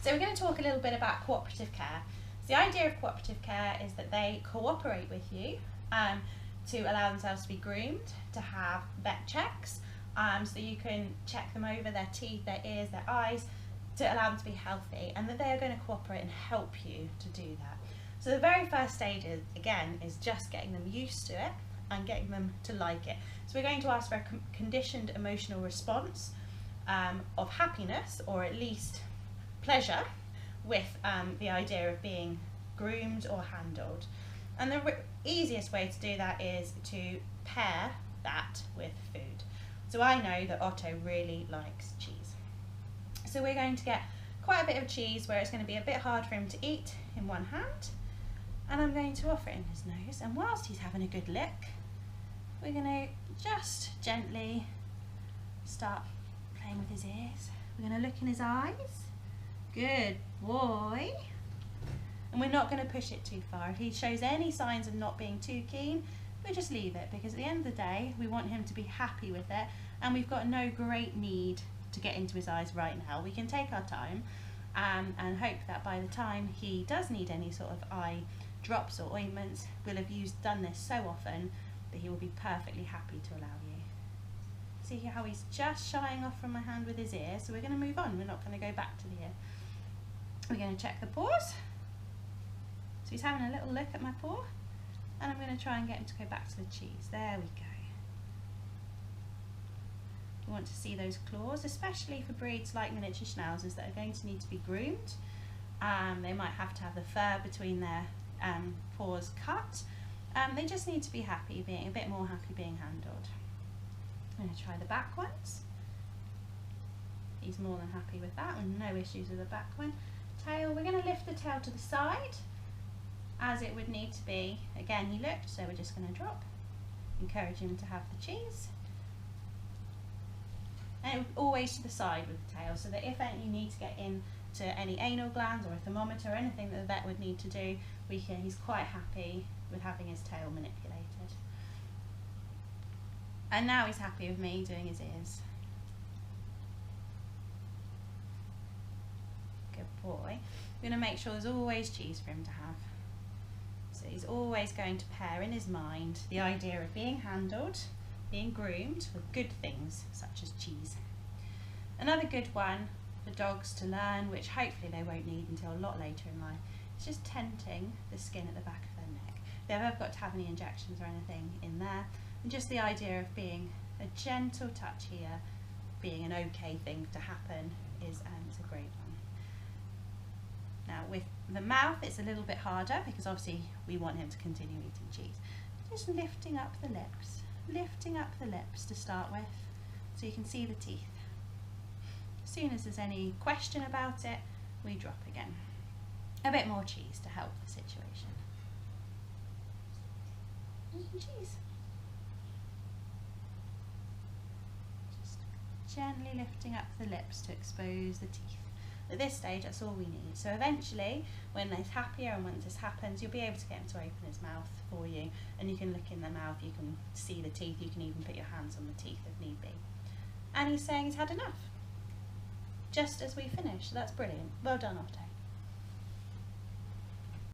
So we're going to talk a little bit about cooperative care. So the idea of cooperative care is that they cooperate with you to allow themselves to be groomed, to have vet checks, so you can check them over, their teeth, their ears, their eyes, to allow them to be healthy, and that they are going to cooperate and help you to do that. So the very first stage is, again, is just getting them used to it and getting them to like it. So we're going to ask for a conditioned emotional response of happiness, or at least pleasure, with the idea of being groomed or handled. And the easiest way to do that is to pair that with food. So I know that Otto really likes cheese. So we're going to get quite a bit of cheese where it's going to be a bit hard for him to eat in one hand, and I'm going to offer it in his nose, and whilst he's having a good lick, we're going to just gently start playing with his ears. We're going to look in his eyes. Good boy. And we're not going to push it too far. If he shows any signs of not being too keen, we'll just leave it, because at the end of the day we want him to be happy with it, and we've got no great need to get into his eyes right now. We can take our time and hope that by the time he does need any sort of eye drops or ointments, we'll have done this so often that he will be perfectly happy to allow you. See how he's just shying off from my hand with his ear, so we're going to move on. We're not going to go back to the ear. We're going to check the paws. So he's having a little look at my paw, and I'm going to try and get him to go back to the cheese. There we go. You want to see those claws, especially for breeds like miniature schnauzers that are going to need to be groomed. They might have to have the fur between their paws cut. They just need to be happy, being a bit more happy being handled. I'm going to try the back ones. He's more than happy with that, and no issues with the back one. Tail, we're going to lift the tail to the side as it would need to be. Again, he looked, so we're just going to drop. Encourage him to have the cheese. And always to the side with the tail, so that if you need to get into any anal glands or a thermometer or anything that the vet would need to do, he's quite happy with having his tail manipulated. And now he's happy with me doing his ears. Good boy. We're going to make sure there's always cheese for him to have. So he's always going to pair in his mind the idea of being handled, being groomed with good things such as cheese. Another good one for dogs to learn, which hopefully they won't need until a lot later in life, is just tenting the skin at the back of their neck. They've ever got to have any injections or anything in there, and just the idea of being a gentle touch here, being an okay thing to happen, is a great one. Now with the mouth it's a little bit harder, because obviously we want him to continue eating cheese. Just lifting up the lips to start with, so you can see the teeth. As soon as there's any question about it, we drop again. A bit more cheese to help the situation. Cheese. Just gently lifting up the lips to expose the teeth. At this stage, that's all we need. So eventually, when he's happier and once this happens, you'll be able to get him to open his mouth for you, and you can look in the mouth, you can see the teeth, you can even put your hands on the teeth if need be. And he's saying he's had enough, just as we finish. So that's brilliant. Well done, Otto.